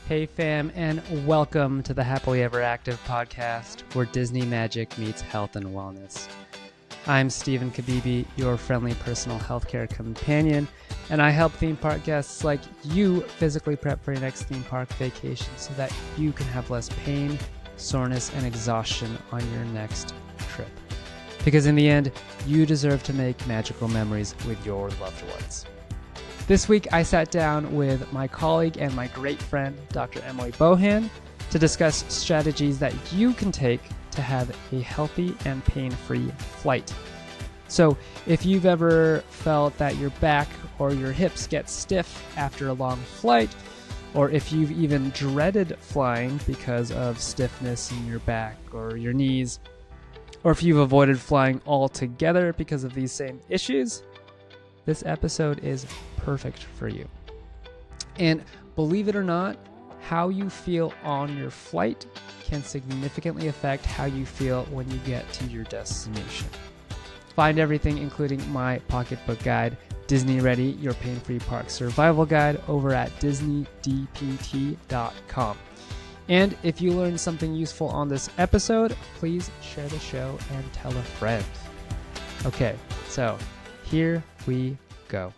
Hey fam, and welcome to the Happily Ever Active podcast, where Disney magic meets health and wellness. I'm Stephen Kabibi, your friendly personal healthcare companion, and I help theme park guests like you physically prep for your next theme park vacation so that you can have less pain, soreness, and exhaustion on your next trip. Because in the end, you deserve to make magical memories with your loved ones. This week, I sat down with my colleague and my great friend, Dr. Emily Bohan, to discuss strategies that you can take to have a healthy and pain-free flight. So if you've ever felt that your back or your hips get stiff after a long flight, or if you've even dreaded flying because of stiffness in your back or your knees, or if you've avoided flying altogether because of these same issues, this episode is perfect for you. And believe it or not, how you feel on your flight can significantly affect how you feel when you get to your destination. Find everything, including my pocketbook guide, Disney Ready, your pain-free park survival guide, over at disneydpt.com. And if you learned something useful on this episode, please share the show and tell a friend. Okay, so here we go.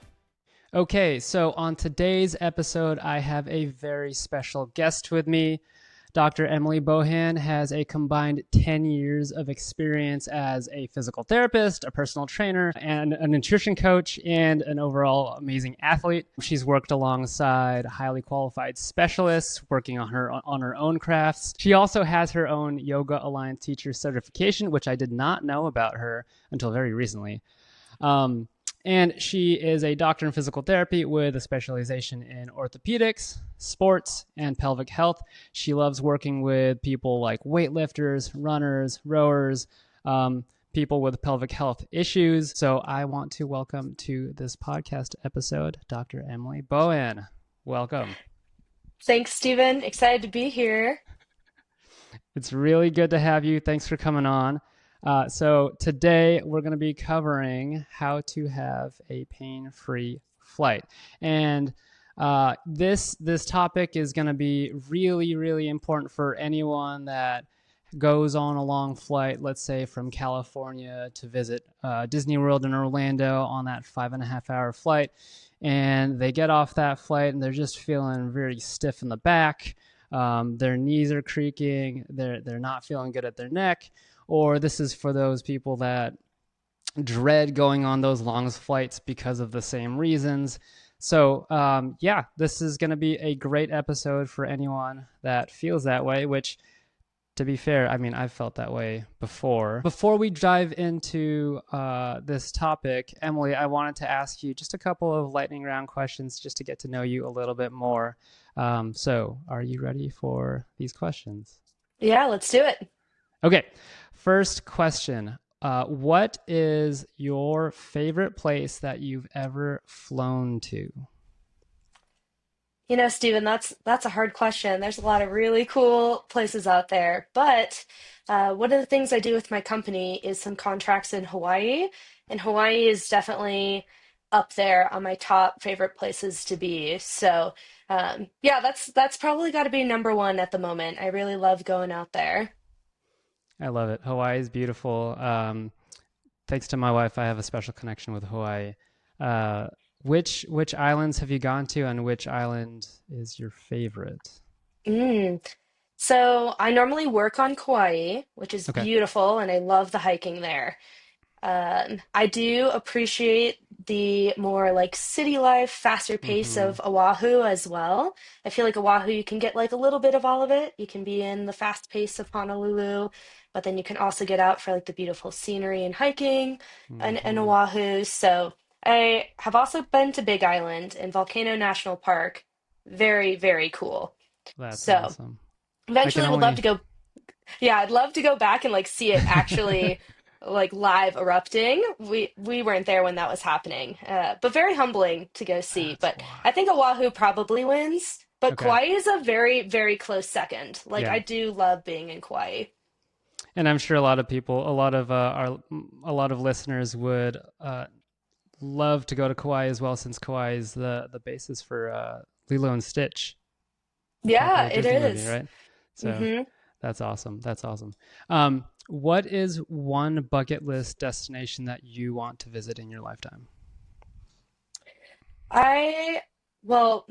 Okay, so on today's episode, I have a very special guest with me. Dr. Emily Bohan has a combined 10 years of experience as a physical therapist, a personal trainer, and a nutrition coach, and an overall amazing athlete. She's worked alongside highly qualified specialists working on her own crafts. She also has her own Yoga Alliance teacher certification, which I did not know about her until very recently. And she is a doctor in physical therapy with a specialization in orthopedics, sports, and pelvic health. She loves working with people like weightlifters, runners, rowers, people with pelvic health issues. So I want to welcome to this podcast episode, Dr. Emily Bohan. Welcome. Thanks, Stephen. Excited to be here. It's really good to have you. Thanks for coming on. So today we're going to be covering how to have a pain-free flight. And this topic is going to be really, really important for anyone that goes on a long flight, let's say from California to visit Disney World in Orlando on that 5.5-hour flight. And they get off that flight and they're just feeling very stiff in the back. Their knees are creaking. They're not feeling good at their neck. Or this is for those people that dread going on those long flights because of the same reasons. So this is going to be a great episode for anyone that feels that way, which, to be fair, I mean, I've felt that way before. Before we dive into this topic, Emily, I wanted to ask you just a couple of lightning round questions just to get to know you a little bit more. So are you ready for these questions? Yeah, let's do it. Okay, first question. What is your favorite place that you've ever flown to? You know, Stephen, that's a hard question. There's a lot of really cool places out there, but one of the things I do with my company is some contracts in Hawaii, and Hawaii is definitely up there on my top favorite places to be. So, yeah, that's probably got to be number one at the moment. I really love going out there. I love it. Hawaii is beautiful. Thanks to my wife, I have a special connection with Hawaii. Which islands have you gone to, and which island is your favorite? Mm. So I normally work on Kauai, which is Okay. beautiful, and I love the hiking there. I do appreciate the more like city life, faster pace Mm-hmm. of Oahu as well. I feel like Oahu, you can get like a little bit of all of it. You can be in the fast pace of Honolulu, but then you can also get out for like the beautiful scenery and hiking and Mm-hmm. Oahu. So I have also been to Big Island and Volcano National Park. Very, very cool. That's So awesome. I can eventually would love only. to go. Yeah, I'd love to go back and like see it actually like live erupting. We weren't there when that was happening, but very humbling to go see. That's But wild. I think Oahu probably wins. But Okay. Kauai is a very, very close second. Like Yeah. I do love being in Kauai. And I'm sure a lot of people, a lot of listeners would love to go to Kauai as well, since Kauai is the basis for Lilo and Stitch. Yeah, popular it Disney movie, is. right? So Hmm. that's awesome. That's awesome. What is one bucket list destination that you want to visit in your lifetime? I, well,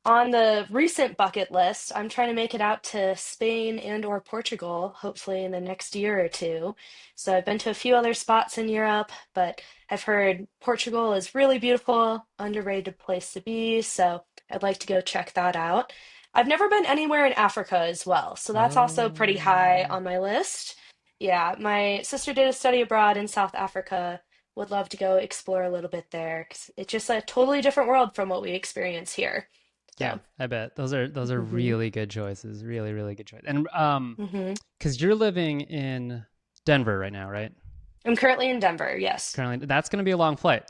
On the recent bucket list, I'm trying to make it out to Spain and or Portugal, hopefully in the next year or two. So I've been to a few other spots in Europe, but I've heard Portugal is really beautiful, underrated place to be, so I'd like to go check that out. I've never been anywhere in Africa as well, so that's also pretty high Oh, on my list. Yeah, my sister did a study abroad in South Africa. Would love to go explore a little bit there 'cause it's just a totally different world from what we experience here. yeah, So, I bet those are hmm really good choices. Really, really good choice. And hmm because you're living in Denver right now, right? I'm currently in Denver, yes. Currently, that's going to be a long flight.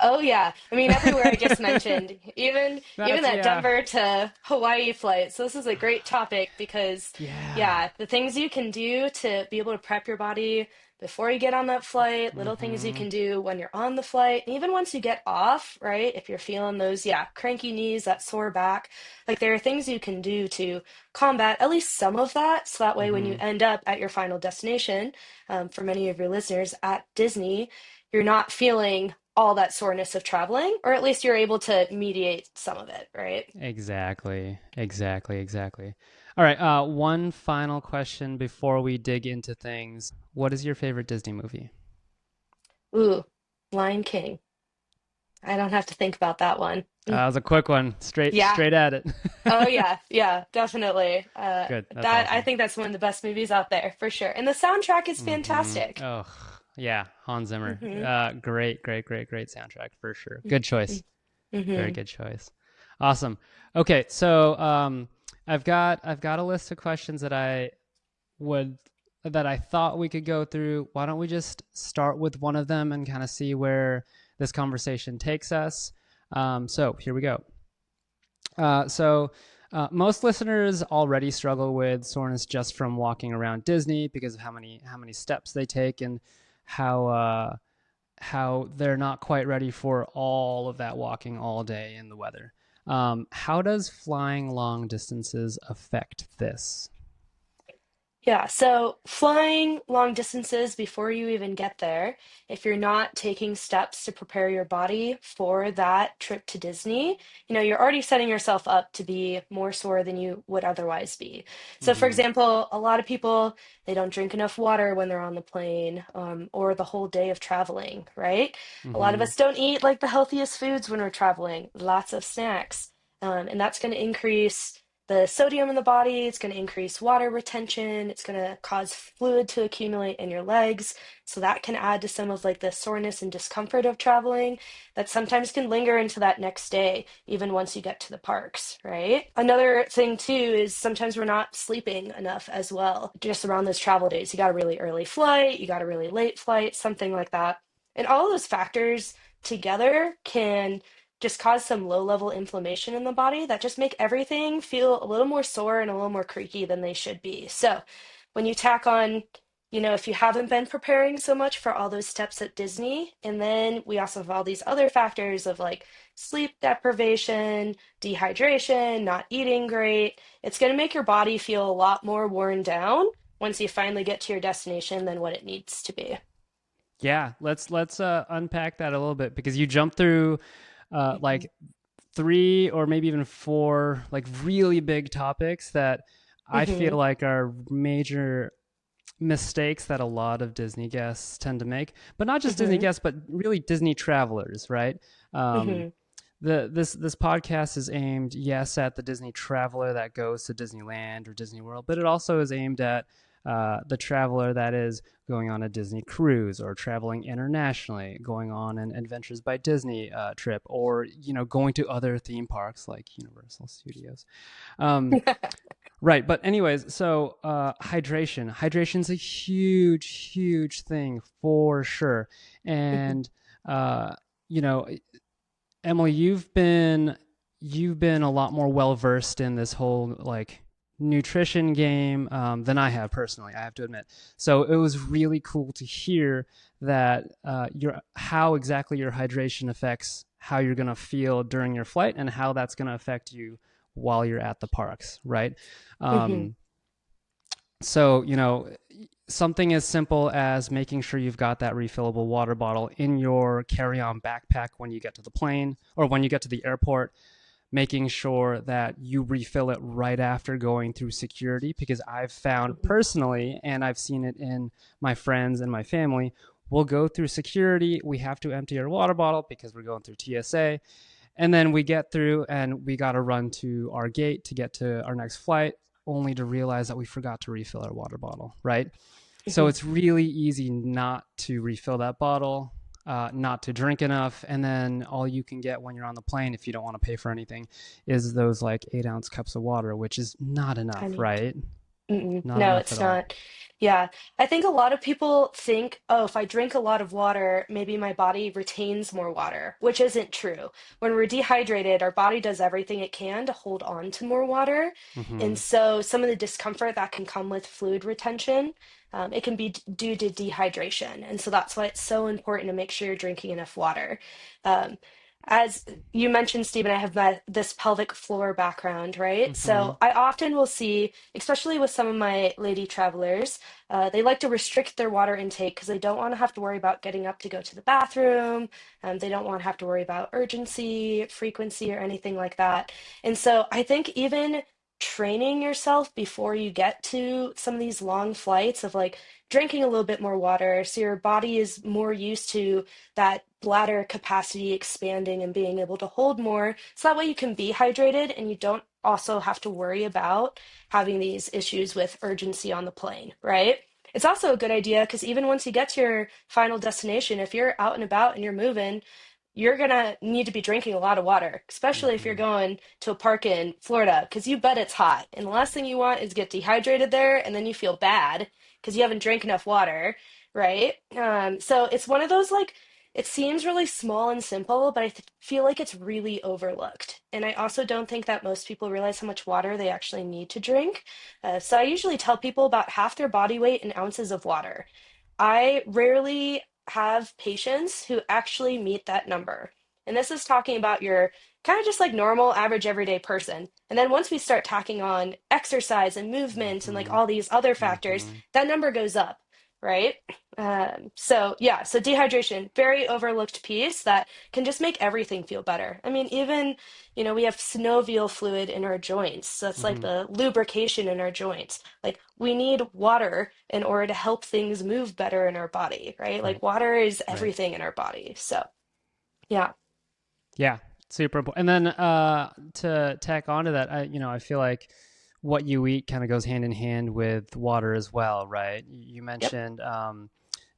Oh yeah. I mean everywhere I just mentioned, even That's that yeah, Denver to Hawaii flight. So this is a great topic because yeah. yeah, the things you can do to be able to prep your body before you get on that flight, little things you Mm-hmm. can do when you're on the flight, and even once you get off, right? If you're feeling those, yeah, cranky knees, that sore back, like there are things you can do to combat at least some of that. So that way when you Mm-hmm. end up at your final destination, for many of your listeners at Disney, you're not feeling all that soreness of traveling, or at least you're able to mediate some of it, right? Exactly. Exactly. Exactly. All right. One final question before we dig into things. What is your favorite Disney movie? Ooh, Lion King. I don't have to think about that one. That was a quick one. Straight, Yeah. straight at it. Oh yeah, yeah, definitely. Good. That's That I awesome. think that's one of the best movies out there for sure. And the soundtrack is Mm-hmm. fantastic. Oh, yeah. Hans Zimmer. Hmm. Great, great, great, great soundtrack for sure. Good choice. Very Hmm. good choice. Awesome. Okay, so I've got a list of questions would that I thought we could go through. Why don't we just start with one of them and kind of see where this conversation takes us? So here we go. Most listeners already struggle with soreness just from walking around Disney because of how many steps they take and how how they're not quite ready for all of that walking all day in the weather. How does flying long distances affect this? Yeah, so flying long distances before you even get there, if you're not taking steps to prepare your body for that trip to Disney, you're already setting yourself up to be more sore than you would otherwise be. So, for Mm-hmm. example, a lot of people, they don't drink enough water when they're on the plane, or the whole day of traveling, right? A lot of Mm-hmm. us don't eat like the healthiest foods when we're traveling, lots of snacks. And that's going to increase the sodium in the body. It's going to increase water retention. It's going to cause fluid to accumulate in your legs. So that can add to some of like the soreness and discomfort of traveling that sometimes can linger into that next day, even once you get to the parks, right? Another thing too is sometimes we're not sleeping enough as well, just around those travel days. You got a really early flight, you got a really late flight, something like that. And all of those factors together can just cause some low level inflammation in the body that just make everything feel a little more sore and a little more creaky than they should be. So when you tack on, if you haven't been preparing so much for all those steps at Disney, and then we also have all these other factors of like sleep deprivation, dehydration, not eating great, it's going to make your body feel a lot more worn down once you finally get to your destination than what it needs to be. Yeah, let's unpack that a little bit because you jump through Hmm. like three or maybe even four like really big topics that I feel Hmm. like are major mistakes that a lot of Disney guests tend to make, but not just Disney Hmm. guests, but really Disney travelers, right? Um, Hmm. this podcast is aimed, yes, at the Disney traveler that goes to Disneyland or Disney World, but it also is aimed at the traveler that is going on a Disney cruise or traveling internationally, going on an Adventures by Disney trip, or going to other theme parks like Universal Studios. Um, Right, but anyways, so hydration's a huge, huge thing for sure, and uh, you know, Emily, you've been a lot more well versed in this whole like nutrition game than I have personally. I have to admit. So it was really cool to hear that your how exactly your hydration affects how you're gonna feel during your flight and how that's gonna affect you while you're at the parks, right? Hmm. Um, so, something as simple as making sure you've got that refillable water bottle in your carry on backpack when you get to the plane or when you get to the airport, making sure that you refill it right after going through security. Because I've found Hmm. personally, and I've seen it in my friends and my family, we'll go through security. We have to empty our water bottle because we're going through TSA. And then we get through and we got to run to our gate to get to our next flight, only to realize that we forgot to refill our water bottle, right? So Hmm. it's really easy not to refill that bottle, not to drink enough. And then all you can get when you're on the plane, if you don't want to pay for anything, is those like 8 ounce cups of water, which is not enough, Tiny. right? Mm-mm. Not No, enough at it's all. not. Yeah. I think a lot of people think, oh, if I drink a lot of water, maybe my body retains more water, which isn't true. When we're dehydrated, our body does everything it can to hold on to more water. And Mm-hmm. so some of the discomfort that can come with fluid retention, it can be due to dehydration. And so that's why it's so important to make sure you're drinking enough water. Um, as you mentioned, Stephen, I have this pelvic floor background, right? Mm-hmm. So I often will see, especially with some of my lady travelers, they like to restrict their water intake because they don't want to have to worry about getting up to go to the bathroom. They don't want to have to worry about urgency, frequency, or anything like that. And so I think even training yourself before you get to some of these long flights of like drinking a little bit more water so your body is more used to that bladder capacity expanding and being able to hold more. So that way you can be hydrated and you don't also have to worry about having these issues with urgency on the plane, right? It's also a good idea because even once you get to your final destination, if you're out and about and you're moving, you're gonna need to be drinking a lot of water, especially if you're Mm-hmm. going to a park in Florida, because you bet it's hot. And the last thing you want is get dehydrated there and then you feel bad because you haven't drank enough water, right? So it's one of those like it seems really small and simple, but feel like it's really overlooked. And I also don't think that most people realize how much water they actually need to drink. So I usually tell people about half their body weight in ounces of water. I rarely have patients who actually meet that number. And this is talking about your kind of just like normal, average, everyday person. And then once we start tacking on exercise and movement and like Mm-hmm. all these other factors, Mm-hmm. that number goes up, right? So yeah, so dehydration, very overlooked piece that can just make everything feel better. I mean, even, we have synovial fluid in our joints. So that's like Mm-hmm. the lubrication in our joints. Like we need water in order to help things move better in our body, right? Like Right. water is Right. everything in our body. So yeah. Yeah, super important. And then to tack onto that, I feel like what you eat kind of goes hand in hand with water as well, right? You Yep. mentioned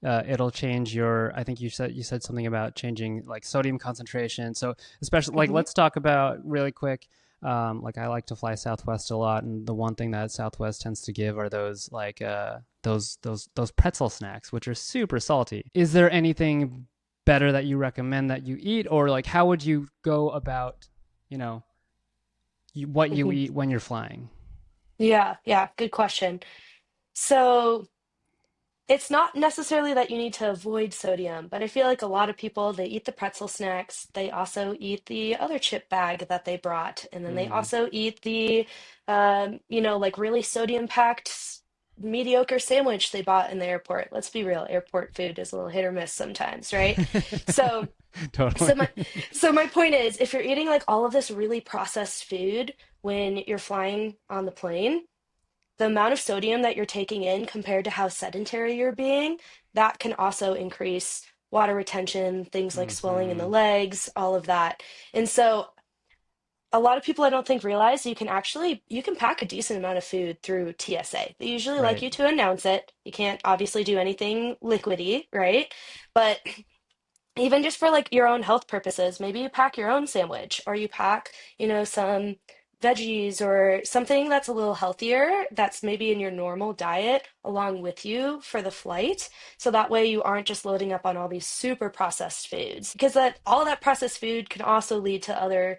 it'll change your. I think you said something about changing like sodium concentration. So especially like Hmm. let's talk about really quick. Like I like to fly Southwest a lot, and the one thing that Southwest tends to give are those like those pretzel snacks, which are super salty. Is there anything better that you recommend that you eat, or like how would you go about, you know, what you Hmm. eat when you're flying? Yeah, yeah, good question. So it's not necessarily that you need to avoid sodium, but I feel like a lot of people, they eat the pretzel snacks. They also eat the other chip bag that they brought. And then they Mm. also eat the, like really sodium packed mediocre sandwich they bought in the airport. Let's be real, airport food is a little hit or miss sometimes, right? So, Totally. so my, so my point is, if you're eating like all of this really processed food when you're flying on the plane, the amount of sodium that you're taking in compared to how sedentary you're being, that can also increase water retention, things like swelling in the Mm-hmm. legs, all of that. And so a lot of people I don't think realize you can pack a decent amount of food through TSA. They usually like Right. you to announce it. You can't obviously do anything liquidy, right? But even just for like your own health purposes, maybe you pack your own sandwich or you pack, some veggies or something that's a little healthier that's maybe in your normal diet along with you for the flight. So that way you aren't just loading up on all these super processed foods because that all that processed food can also lead to other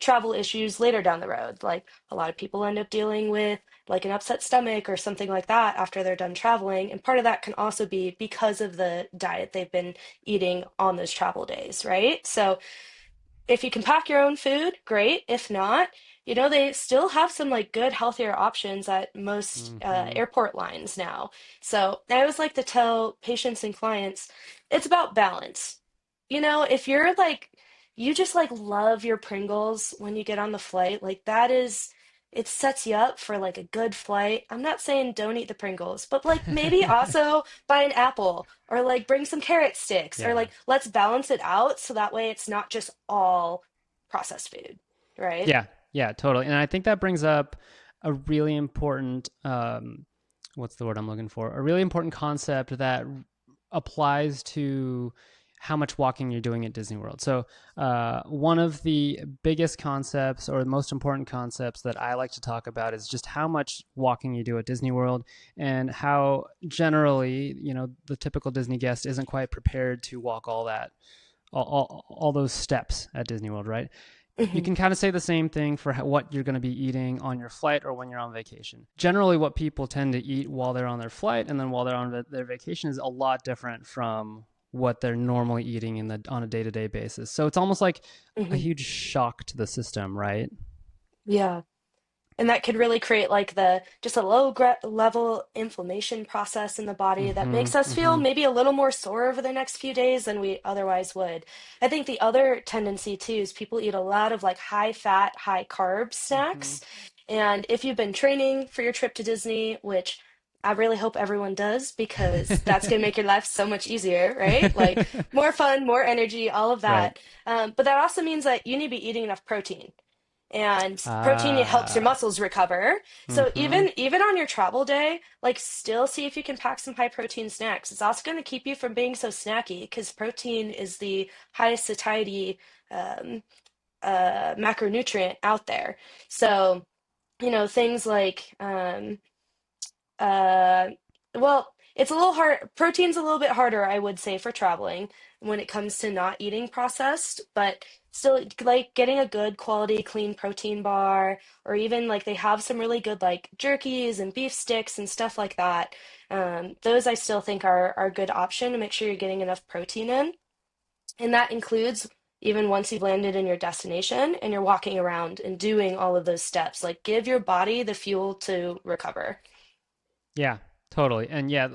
travel issues later down the road. Like a lot of people end up dealing with like an upset stomach or something like that after they're done traveling. And part of that can also be because of the diet they've been eating on those travel days, right? So if you can pack your own food, great. If not, they still have some like good, healthier options at most Hmm. airport lines now. So I always like to tell patients and clients, it's about balance. If you're like, you just like love your Pringles when you get on the flight, like it sets you up for like a good flight. I'm not saying don't eat the Pringles, but like maybe also buy an apple or like bring some carrot sticks or Yeah. like let's balance it out so that way it's not just all processed food, right? Yeah, yeah, totally. And I think that brings up a really important, what's the word I'm looking for? A really important concept that applies to how much walking you're doing at Disney World. So, one of the biggest concepts or the most important concepts that I like to talk about is just how much walking you do at Disney World and how generally, the typical Disney guest isn't quite prepared to walk all those steps at Disney World, right? You Hmm. can kind of say the same thing for what you're going to be eating on your flight or when you're on vacation. Generally, what people tend to eat while they're on their flight and then while they're on their vacation is a lot different from what they're normally eating on a day-to-day basis. So it's almost like a Hmm. huge shock to the system, right? Yeah. And that could really create like the just a low level inflammation process in the body that Mm-hmm. makes us feel Mm-hmm. maybe a little more sore over the next few days than we otherwise would. I think the other tendency too is people eat a lot of like high fat, high carb Mm-hmm. snacks. And if you've been training for your trip to Disney, which I really hope everyone does because that's going to make your life so much easier, right? Like more fun, more energy, all of Right. that. But that also means that you need to be eating enough protein and protein helps your Ah. muscles recover. So Mm-hmm. even on your travel day, like still see if you can pack some high protein snacks. It's also going to keep you from being so snacky because protein is the highest satiety um, macronutrient out there. So things like uh, well, it's a little hard. Protein's a little bit harder, I would say, for traveling when it comes to not eating processed, but still, like getting a good quality, clean protein bar, or even like they have some really good like jerkies and beef sticks and stuff like that. Those I still think are a good option to make sure you're getting enough protein in. And that includes even once you've landed in your destination and you're walking around and doing all of those steps. Like give your body the fuel to recover. Yeah, totally. And yeah,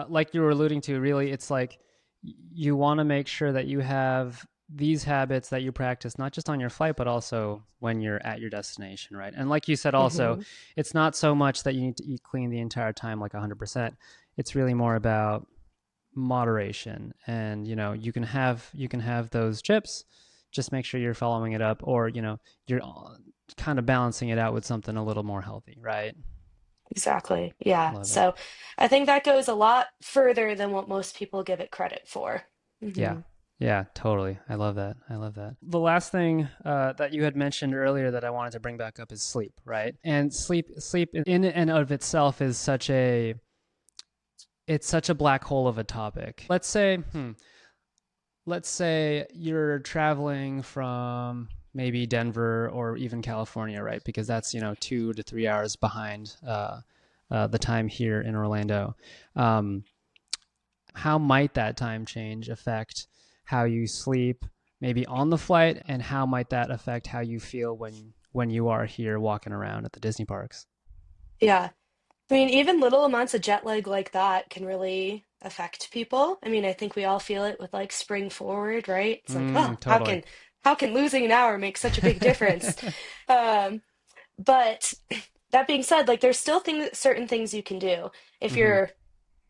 like you were alluding to, really, it's like you want to make sure that you have these habits that you practice not just on your flight, but also when you're at your destination, right? And like you said, also, Hmm. it's not so much that you need to eat clean the entire time, like 100%. It's really more about moderation, and you can have those chips. Just make sure you're following it up, or you're kind of balancing it out with something a little more healthy, right? Exactly. Yeah. Love it. So I think that goes a lot further than what most people give it credit for. Yeah. Hmm. Yeah, totally. I love that. I love that. The last thing that you had mentioned earlier that I wanted to bring back up is sleep, right? And sleep in and of itself is it's such a black hole of a topic. Let's say you're traveling from maybe Denver or even California, right? Because that's 2 to 3 hours behind the time here in Orlando. Um, how might that time change affect how you sleep maybe on the flight, and how might that affect how you feel when you are here walking around at the Disney parks? Yeah. I mean, even little amounts of jet lag like that can really affect people. I mean, I think we all feel it with like spring forward, right? It's like, oh, how Totally. can how can losing an hour make such a big difference? Um, but that being said, like there's still certain things you can do. If Hmm. you're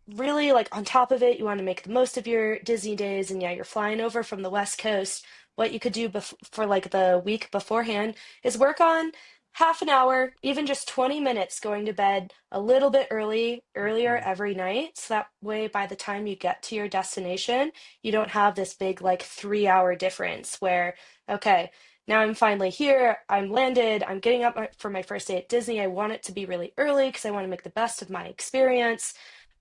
really like on top of it, you want to make the most of your Disney days, and yeah, you're flying over from the West Coast. What you could do for like the week beforehand is work on half an hour, even just 20 minutes going to bed a little bit earlier Hmm. every night. So that way, by the time you get to your destination, you don't have this big like 3 hour difference where, okay, now I'm finally here. I'm landed. I'm getting up for my first day at Disney. I want it to be really early because I want to make the best of my experience,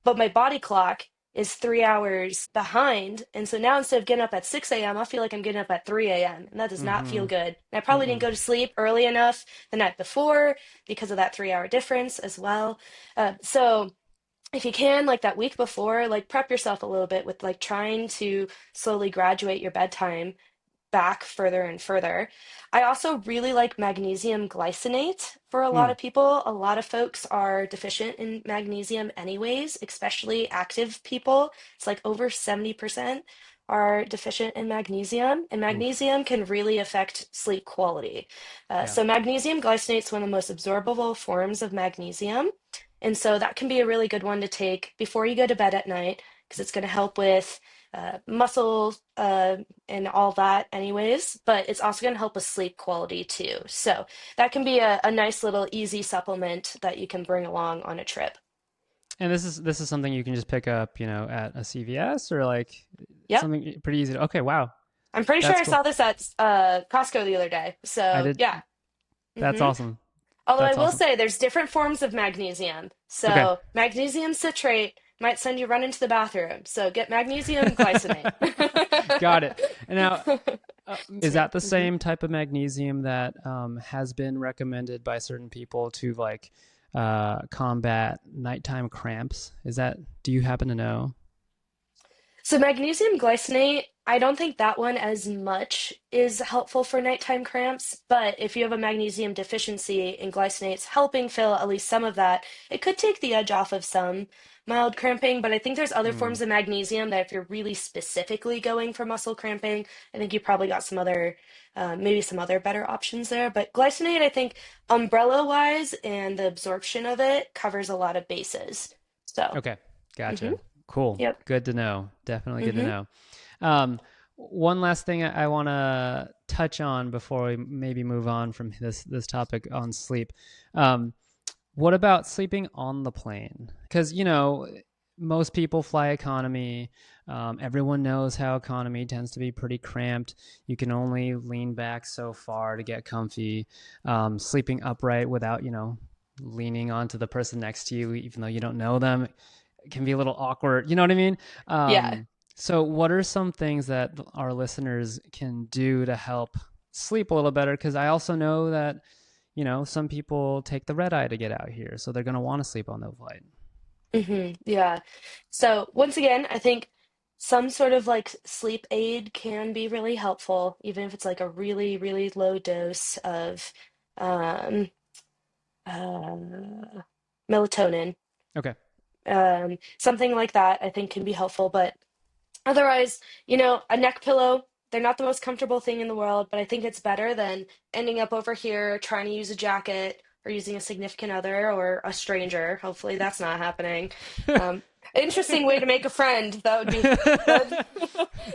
but my body clock is 3 hours behind. And so now instead of getting up at 6 a.m., I feel like I'm getting up at 3 a.m. And that does not feel Hmm. good. And I probably didn't Mm-mm. go to sleep early enough the night before because of that 3 hour difference as well. So if you can, like that week before, like prep yourself a little bit with like trying to slowly graduate your bedtime back further and further. I also really like magnesium glycinate for a lot Hmm. of people. A lot of folks are deficient in magnesium anyways, especially active people. It's like over 70% are deficient in magnesium, and Oof. magnesium can really affect sleep quality. Yeah. So magnesium glycinate is one of the most absorbable forms of magnesium. And so that can be a really good one to take before you go to bed at night because it's going to help with muscle and all that anyways, but it's also going to help with sleep quality too. So that can be a nice little easy supplement that you can bring along on a trip. And this is something you can just pick up, at a CVS or like Yep. something pretty easy. Okay, wow, I'm pretty sure that's I cool. saw this at Costco the other day. I So did. yeah. That's hmm awesome. Although I That's will awesome. say there's different forms of magnesium. Okay, So magnesium citrate might send you run into the bathroom. So get magnesium glycinate. got it. And now, is Yeah. that the same type of magnesium that has been recommended by certain people to like combat nighttime cramps? Is that? Do you happen to know? So magnesium glycinate, I don't think that one as much is helpful for nighttime cramps, but if you have a magnesium deficiency and glycinate's helping fill at least some of that, it could take the edge off of some mild cramping, but I think there's other Hmm. forms of magnesium that if you're really specifically going for muscle cramping, I think you probably got some other, maybe some other better options there. But glycinate, I think umbrella-wise and the absorption of it covers a lot of bases. So, Okay, hmm gotcha. Cool. yep. Good to know. Definitely good to hmm know. One last thing I want to touch on before we maybe move on from this topic on sleep. Um, what about sleeping on the plane? Because most people fly economy. Everyone knows how economy tends to be pretty cramped. You can only lean back so far to get comfy. Sleeping upright without leaning onto the person next to you, even though you don't know them, can be a little awkward. You know what I mean? Yeah. So, what are some things that our listeners can do to help sleep a little better? Because I also know that, some people take the red eye to get out here. So they're going to want to sleep on the flight. Yeah. So once again, I think some sort of like sleep aid can be really helpful, even if it's like a really, really low dose of um, uh, melatonin. Okay. Something like that I think can be helpful, but otherwise, a neck pillow, they're not the most comfortable thing in the world, but I think it's better than ending up over here trying to use a jacket or using a significant other or a stranger. Hopefully that's not happening. Um, Interesting way to make a friend. That would be that,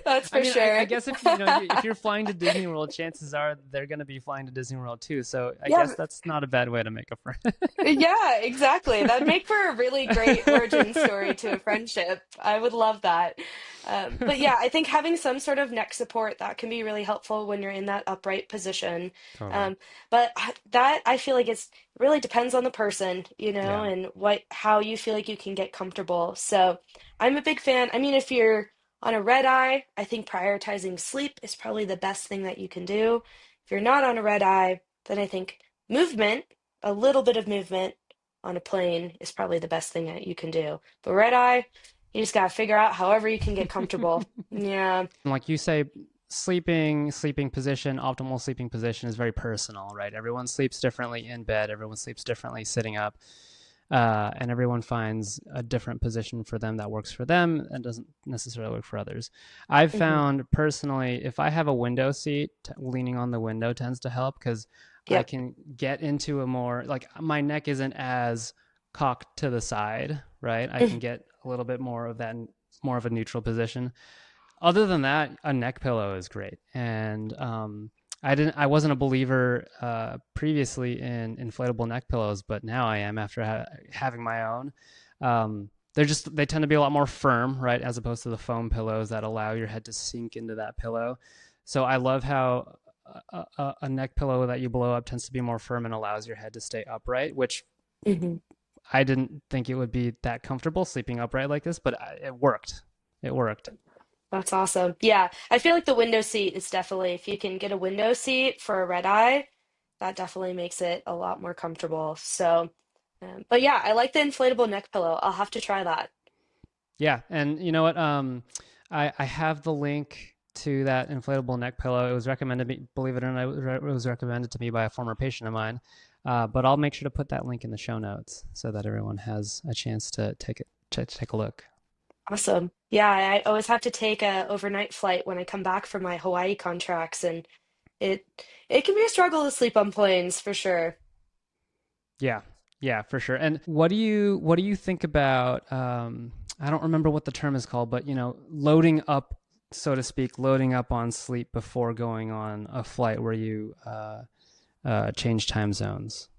that's I for mean, I sure. guess if you're flying to Disney World, chances are they're going to be flying to Disney World too. So I Yeah, guess that's not a bad way to make a friend. yeah, exactly. That'd make for a really great origin story to a friendship. I would love that. But yeah, I think having some sort of neck support that can be really helpful when you're in that upright position. Totally. Um, but that I feel like it really depends on the person, Yeah. and how you feel like you can get comfortable. So I'm a big fan. I mean, if you're on a red eye, I think prioritizing sleep is probably the best thing that you can do. If you're not on a red eye, then I think movement, a little bit of movement on a plane is probably the best thing that you can do. But red eye, you just gotta figure out however you can get comfortable. Yeah. Like you say, sleeping position, optimal sleeping position is very personal, right? Everyone sleeps differently in bed. Everyone sleeps differently sitting up. And everyone finds a different position for them that works for them and doesn't necessarily work for others. I've hmm found personally, if I have a window seat, leaning on the window tends to help because I Yep. can get into a more, like, my neck isn't as cocked to the side, right? I can get a little bit more of that, more of a neutral position. Other than that, a neck pillow is great. And I wasn't a believer previously in inflatable neck pillows, but now I am after having my own. They tend to be a lot more firm, right, as opposed to the foam pillows that allow your head to sink into that pillow. So I love how a neck pillow that you blow up tends to be more firm and allows your head to stay upright, which hmm I didn't think it would be that comfortable sleeping upright like this, but it worked. It worked. That's awesome. Yeah, I feel like the window seat is definitely, if you can get a window seat for a red eye, that definitely makes it a lot more comfortable. So, but yeah, I like the inflatable neck pillow. I'll have to try that. Yeah, and you know what? I have the link to that inflatable neck pillow. It was recommended me, believe it or not, it was recommended to me by a former patient of mine. But I'll make sure to put that link in the show notes so that everyone has a chance to take a look. Awesome. Yeah, I always have to take a overnight flight when I come back from my Hawaii contracts, and it it can be a struggle to sleep on planes for sure. Yeah, yeah, for sure. And what do you think about? I don't remember what the term is called, but loading up, so to speak, loading up on sleep before going on a flight where you change time zones.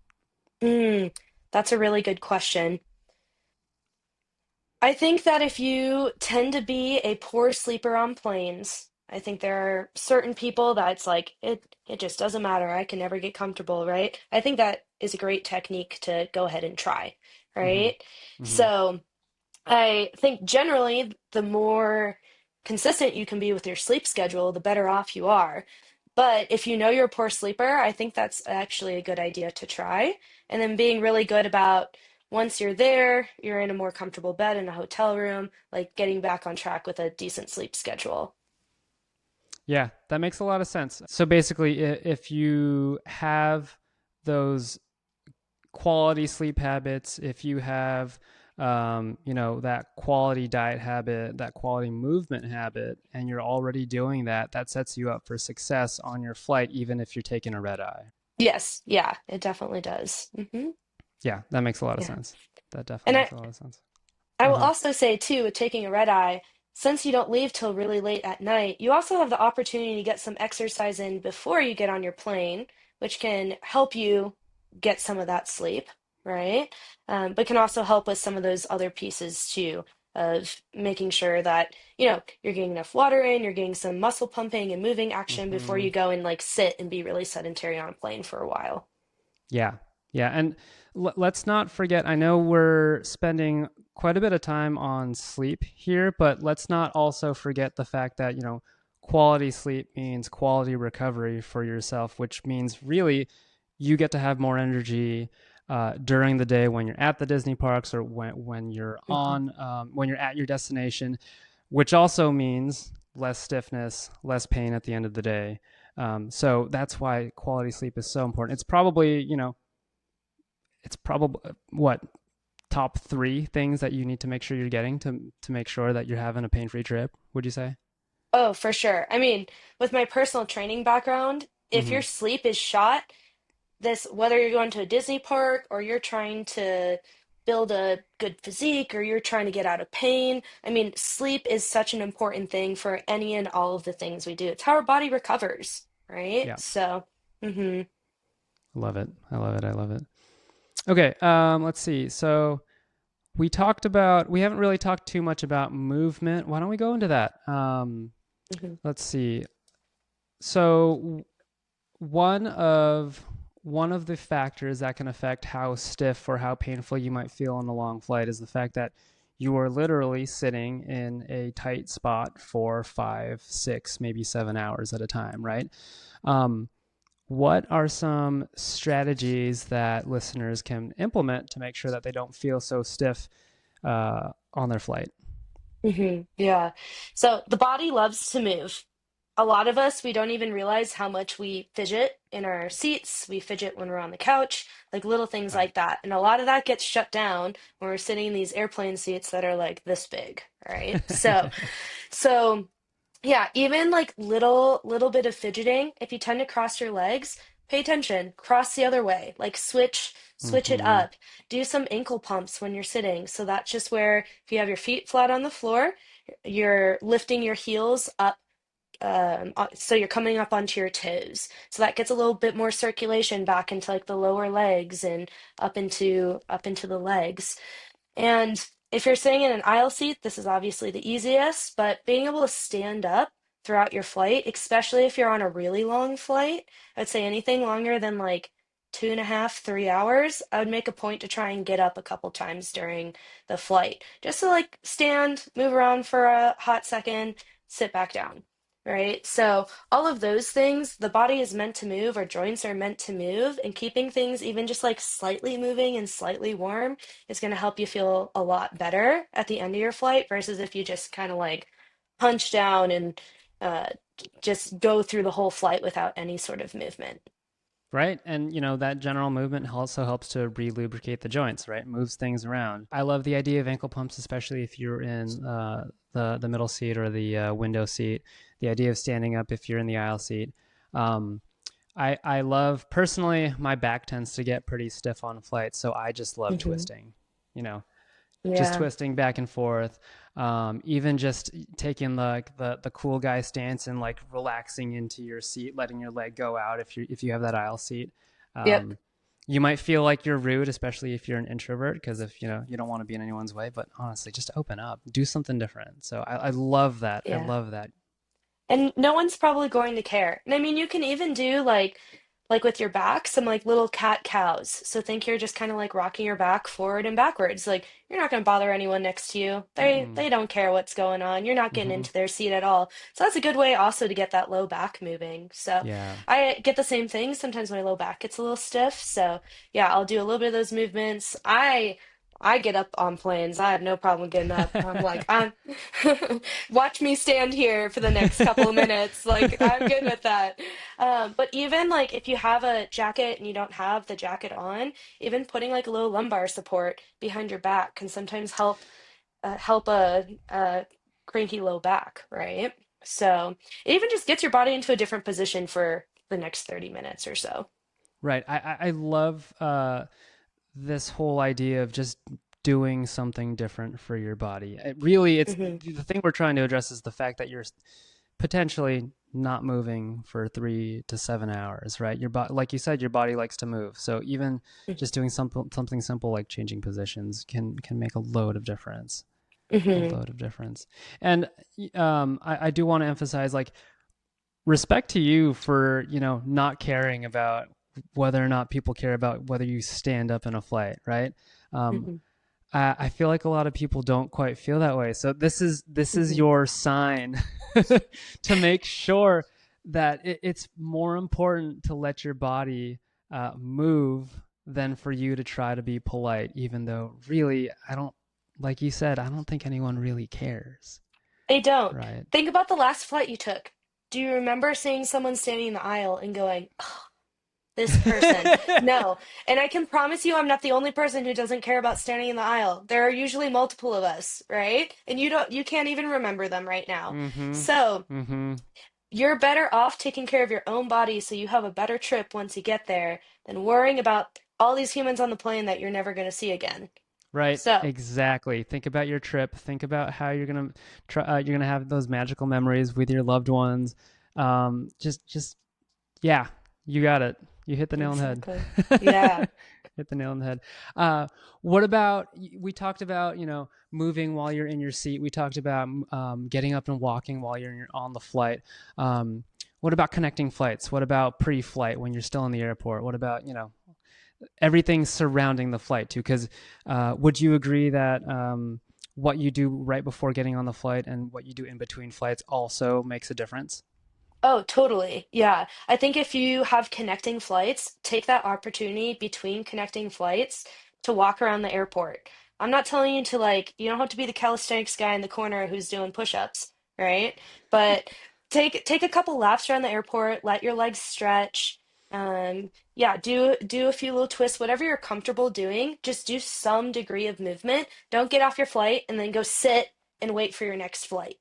Mm, that's a really good question. I think that if you tend to be a poor sleeper on planes, I think there are certain people that it's like it just doesn't matter. I can never get comfortable, right? I think that is a great technique to go ahead and try, Mm-hmm. right? Mm-hmm. So I think generally, the more consistent you can be with your sleep schedule, the better off you are. But if you know you're a poor sleeper, I think that's actually a good idea to try. And then being really good about once you're there, you're in a more comfortable bed in a hotel room, like getting back on track with a decent sleep schedule. Yeah, that makes a lot of sense. So basically, if you have those quality sleep habits, if you have that quality diet habit, that quality movement habit, and you're already doing that, that sets you up for success on your flight, even if you're taking a red eye. Yes, yeah, it definitely does. Yeah, that makes a lot of Yeah. sense. That And definitely I, makes a lot of sense. I will Uh-huh. also say too, with taking a red eye, since you don't leave till really late at night, you also have the opportunity to get some exercise in before you get on your plane, which can help you get some of that sleep, right? But can also help with some of those other pieces too, of making sure that, you're getting enough water in, you're getting some muscle pumping and moving action before Mm-hmm. you go and like sit and be really sedentary on a plane for a while. Yeah. Yeah. And let's not forget, I know we're spending quite a bit of time on sleep here, but let's not also forget the fact that, quality sleep means quality recovery for yourself, which means really you get to have more energy during the day when you're at the Disney parks or when you're Mhm. when you're at your destination, which also means less stiffness, less pain at the end of the day. So that's why quality sleep is so important. It's probably what top three things that you need to make sure you're getting to make sure that you're having a pain free trip. Would you say? Oh, for sure. I mean, with my personal training background, if Mm-hmm. your sleep is shot, this whether you're going to a Disney park or you're trying to build a good physique or you're trying to get out of pain, I mean, sleep is such an important thing for any and all of the things we do. It's how our body recovers, right? Yeah, So, I love it. I love it. I love it. Okay, let's see. So we haven't really talked too much about movement. Why don't we go into that? mhm. Let's see. So one of one of the factors that can affect how stiff or how painful you might feel on a long flight is the fact that you are literally sitting in a tight spot for 5, 6, maybe 7 hours at a time, right? Um, what are some strategies that listeners can implement to make sure that they don't feel so stiff on their flight? Yeah. So the body loves to move. A lot of us, we don't even realize how much we fidget in our seats. We fidget when we're on the couch, like little things Right. like that. And a lot of that gets shut down when we're sitting in these airplane seats that are like this big, right? So yeah, even like little bit of fidgeting, if you tend to cross your legs, pay attention, cross the other way, like switch it Mm-hmm. up. Do some ankle pumps when you're sitting. So that's just where if you have your feet flat on the floor, you're lifting your heels up so you're coming up onto your toes. So that gets a little bit more circulation back into like the lower legs and up into the legs. And if you're sitting in an aisle seat, this is obviously the easiest, but being able to stand up throughout your flight, especially if you're on a really long flight, I'd say anything longer than like 2.5, 3 hours, I would make a point to try and get up a couple times during the flight, just to like stand, move around for a hot second, sit back down. Right? So, all of those things, the body is meant to move, our joints are meant to move, and keeping things even just like slightly moving and slightly warm is going to help you feel a lot better at the end of your flight versus if you just kind of like hunch down and uh, just go through the whole flight without any sort of movement. Right. And, that general movement also helps to re-lubricate the joints, right? Moves things around. I love the idea of ankle pumps, especially if you're in the middle seat or the window seat. The idea of standing up if you're in the aisle seat. Um, I love, personally, my back tends to get pretty stiff on flights, so I just love Hmm. twisting, you know, just Yeah. twisting back and forth. Even just taking the cool guy stance and like relaxing into your seat, letting your leg go out if you have that aisle seat. Yep. Um, you might feel like you're rude, especially if you're an introvert, because if you don't want to be in anyone's way. But honestly, just open up, do something different. So I love that. I Yeah. love that. And no one's probably going to care. And I mean, you can even do like with your back, some like little cat cows. So think you're just kind of like rocking your back forward and backwards. Like you're not going to bother anyone next to you. They Mm-mm. they don't care what's going on. You're not getting Mm-hmm. into their seat at all. So that's a good way also to get that low back moving. So Yeah. I get the same thing. Sometimes my low back gets a little stiff. So yeah, I'll do a little bit of those movements. I get up on planes. I have no problem getting up. I'm like, I'm watch me stand here for the next couple of minutes. Like, I'm good with that. But even like if you have a jacket and you don't have the jacket on, even putting like a little lumbar support behind your back can sometimes help a cranky low back, right? So it even just gets your body into a different position for the next 30 minutes or so. Right. I love this whole idea of just doing something different for your body. It really, it's Hmm. the thing we're trying to address is the fact that you're potentially not moving for 3 to 7 hours, right? Your body, like you said, your body likes to move. So even just doing something simple like changing positions can make a load of difference. A Hmm. load of difference. And I do want to emphasize, like, respect to you for not caring about whether or not people care about whether you stand up in a flight, right? um, Hmm. I feel like a lot of people don't quite feel that way, so this is Hmm. your sign to make sure that it's more important to let your body move than for you to try to be polite, even though really I don't, like you said, I don't think anyone really cares, They don't. right? Think about the last flight you took. Do you remember seeing someone standing in the aisle and going, this person? No. And I can promise you I'm not the only person who doesn't care about standing in the aisle. There are usually multiple of us, right? And you can't even remember them right now. Mm-hmm. So, Mm-hmm. you're better off taking care of your own body so you have a better trip once you get there than worrying about all these humans on the plane that you're never going to see again. Right, So, exactly. Think about your trip. Think about how you're gonna have those magical memories with your loved ones. Just yeah, you got it. You hit the nail on the exactly. Yeah. head. Hit the nail on the head. Uh, what about, we talked about moving while you're in your seat. We talked about getting up and walking while on the flight. What about connecting flights? What about pre-flight when you're still in the airport? What about everything surrounding the flight too? Because would you agree that what you do right before getting on the flight and what you do in between flights also makes a difference? Oh, totally. Yeah. I think if you have connecting flights, take that opportunity between connecting flights to walk around the airport. I'm not telling you to like, you don't have to be the calisthenics guy in the corner who's doing push-ups, right? But take a couple laps around the airport, let your legs stretch. Yeah, do a few little twists, whatever you're comfortable doing, just do some degree of movement. Don't get off your flight and then go sit and wait for your next flight,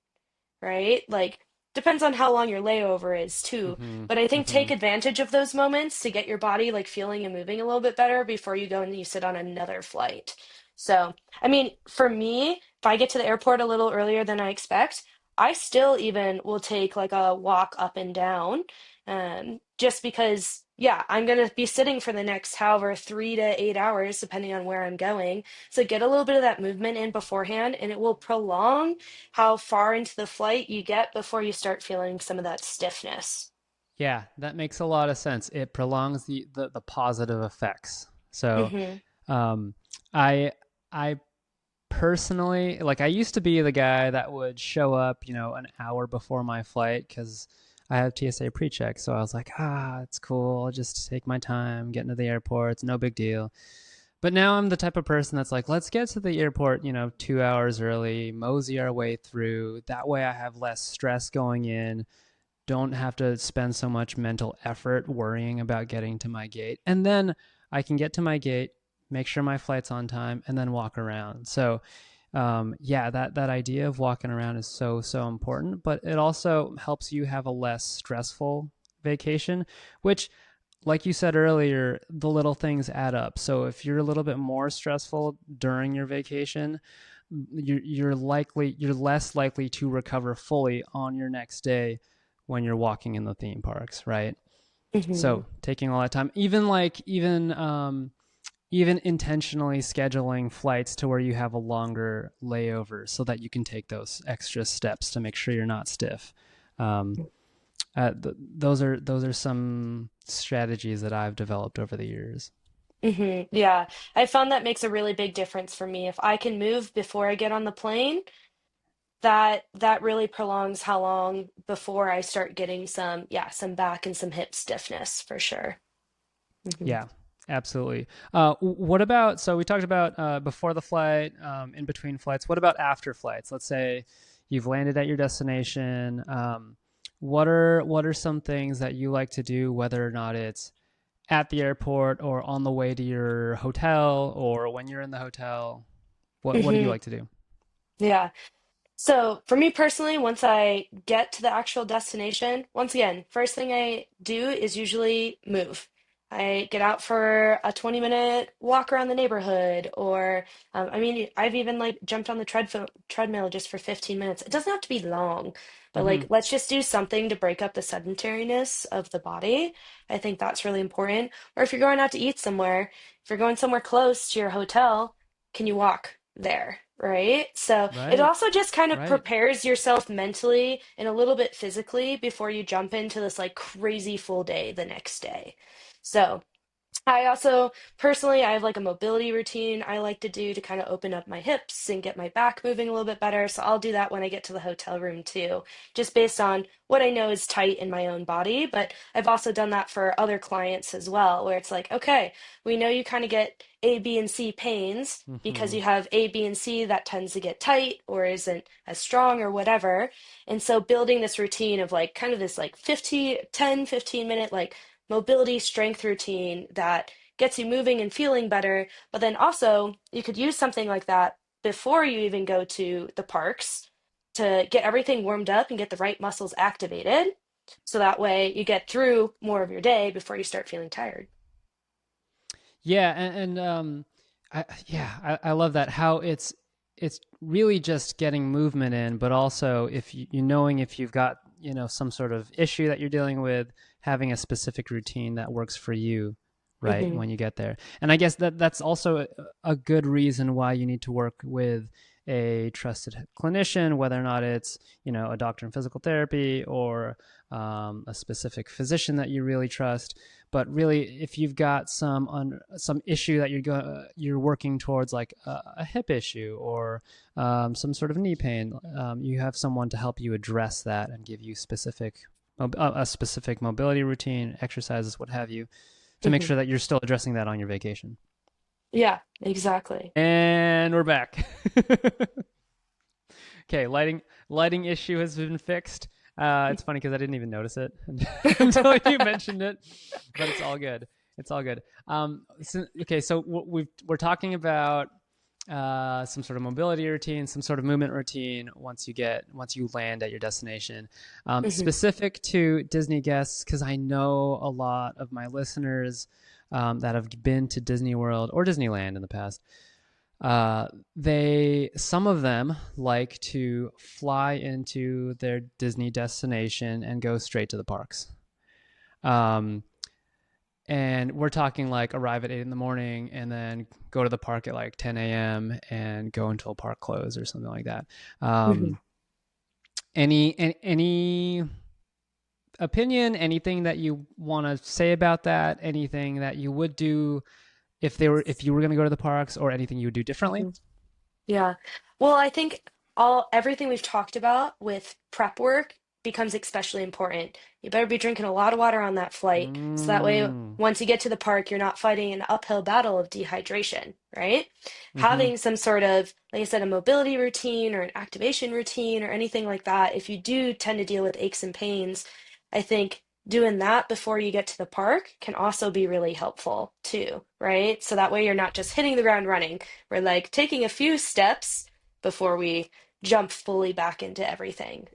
right? Like, depends on how long your layover is too. Mm-hmm. But I think Mm-hmm. take advantage of those moments to get your body like feeling and moving a little bit better before you go and you sit on another flight. So, I mean, for me, if I get to the airport a little earlier than I expect, I still even will take like a walk up and down, just because, yeah, I'm gonna be sitting for the next however 3 to 8 hours, depending on where I'm going. So get a little bit of that movement in beforehand, and it will prolong how far into the flight you get before you start feeling some of that stiffness. Yeah, that makes a lot of sense. It prolongs the positive effects. So, Hmm. um, I I personally, like, I used to be the guy that would show up, an hour before my flight because I have TSA pre-check. So I was like, it's cool. I'll just take my time, get into the airport. It's no big deal. But now I'm the type of person that's like, let's get to the airport, 2 hours early, mosey our way through. That way I have less stress going in, don't have to spend so much mental effort worrying about getting to my gate. And then I can get to my gate, make sure my flight's on time, and then walk around. So, yeah, that idea of walking around is so important, but it also helps you have a less stressful vacation, which, like you said earlier, the little things add up. So if you're a little bit more stressful during your vacation, you're less likely to recover fully on your next day when you're walking in the theme parks, right? Hmm. So taking all that time, even intentionally scheduling flights to where you have a longer layover so that you can take those extra steps to make sure you're not stiff. Um, those are some strategies that I've developed over the years. Yeah, I found that makes a really big difference for me. If I can move before I get on the plane, that really prolongs how long before I start getting some back and some hip stiffness for sure. Hmm. Yeah, absolutely. What about, so we talked about before the flight, in between flights. What about after flights? Let's say you've landed at your destination. What are some things that you like to do, whether or not it's at the airport or on the way to your hotel or when you're in the hotel? What do you Hmm. like to do? Yeah. So for me personally, once I get to the actual destination, once again, first thing I do is usually move. I get out for a 20-minute walk around the neighborhood, or I mean, I've even like jumped on the treadmill just for 15 minutes. It doesn't have to be long, but Hmm. like let's just do something to break up the sedentariness of the body. I think that's really important. Or if you're going out to eat somewhere, if you're going somewhere close to your hotel, can you walk there? Right? So it Right, also just kind of right. prepares yourself mentally and a little bit physically before you jump into this like crazy full day the next day. So I also personally, I have like a mobility routine I like to do to kind of open up my hips and get my back moving a little bit better. So I'll do that when I get to the hotel room too, just based on what I know is tight in my own body. But I've also done that for other clients as well, where it's like, okay, we know you kind of get A, B, and C pains because Hmm. you have A, B, and C that tends to get tight or isn't as strong or whatever. And so building this routine of like kind of this like 15 minute like mobility strength routine that gets you moving and feeling better. But then also, you could use something like that before you even go to the parks to get everything warmed up and get the right muscles activated. So that way you get through more of your day before you start feeling tired. Yeah, I love that. How it's really just getting movement in, but also if you knowing if you've got some sort of issue that you're dealing with, having a specific routine that works for you, right Hmm. when you get there. And I guess that's also a good reason why you need to work with a trusted clinician, whether or not it's a doctor in physical therapy or a specific physician that you really trust. But really, if you've got some issue that you're working towards, like a hip issue or some sort of knee pain, you have someone to help you address that and give you a specific mobility routine, exercises, what have you, to make Hmm. sure that you're still addressing that on your vacation. Yeah, exactly. And we're back. Okay, lighting issue has been fixed. It's funny because I didn't even notice it until you mentioned it, but it's all good. It's all good. Okay, so we're talking about some sort of mobility routine, some sort of movement routine once you land at your destination. Hmm. Specific to Disney guests, because I know a lot of my listeners that have been to Disney World or Disneyland in the past. Some of them like to fly into their Disney destination and go straight to the parks. Um, and we're talking like arrive at 8 in the morning and then go to the park at like 10 a.m. and go until park close or something like that. Hmm. Um, any opinion, anything that you want to say about that? Anything that you would do if you were going to go to the parks, or anything you would do differently? Hmm. Yeah. Well, I think all everything we've talked about with prep work becomes especially important. You better be drinking a lot of water on that flight. So that way, Mm. once you get to the park, you're not fighting an uphill battle of dehydration, right? Mm-hmm. Having some sort of, like I said, a mobility routine or an activation routine or anything like that, if you do tend to deal with aches and pains, I think doing that before you get to the park can also be really helpful too, right? So that way you're not just hitting the ground running. We're like taking a few steps before we jump fully back into everything.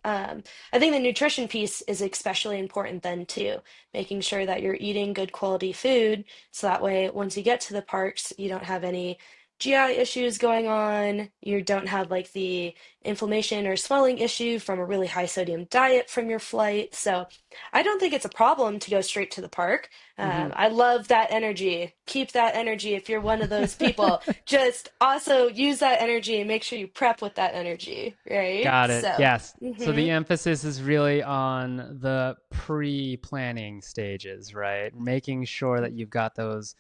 I think the nutrition piece is especially important then too, making sure that you're eating good quality food so that way once you get to the parks, you don't have any GI issues going on, you don't have like the inflammation or swelling issue from a really high sodium diet from your flight. So I don't think it's a problem to go straight to the park. Mm-hmm. I love that energy. Keep that energy if you're one of those people. Just also use that energy and make sure you prep with that energy, right? Got it. So, Yes. So hmm the emphasis is really on the pre-planning stages, right? Making sure that you've got those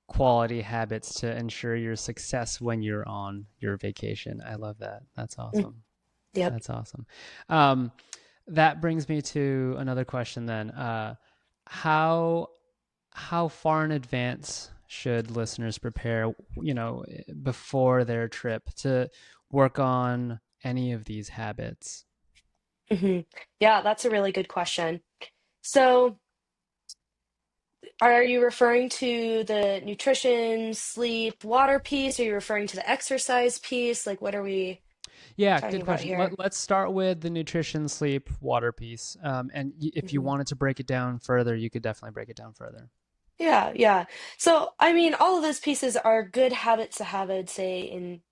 quality habits to ensure your success when you're on your vacation. I love that. That's awesome. yep. That's awesome. Um, that brings me to another question then. How how far in advance should listeners prepare, before their trip to work on any of these habits? hmm Yeah, that's a really good question. So, are you referring to the nutrition, sleep, water piece? Are you referring to the exercise piece? Like, what are we Yeah, talking good about question. here? Let's start with the nutrition, sleep, water piece. And if you Mm-hmm. wanted to break it down further, you could definitely break it down further. Yeah, yeah. So, I mean, all of those pieces are good habits to have, I'd say,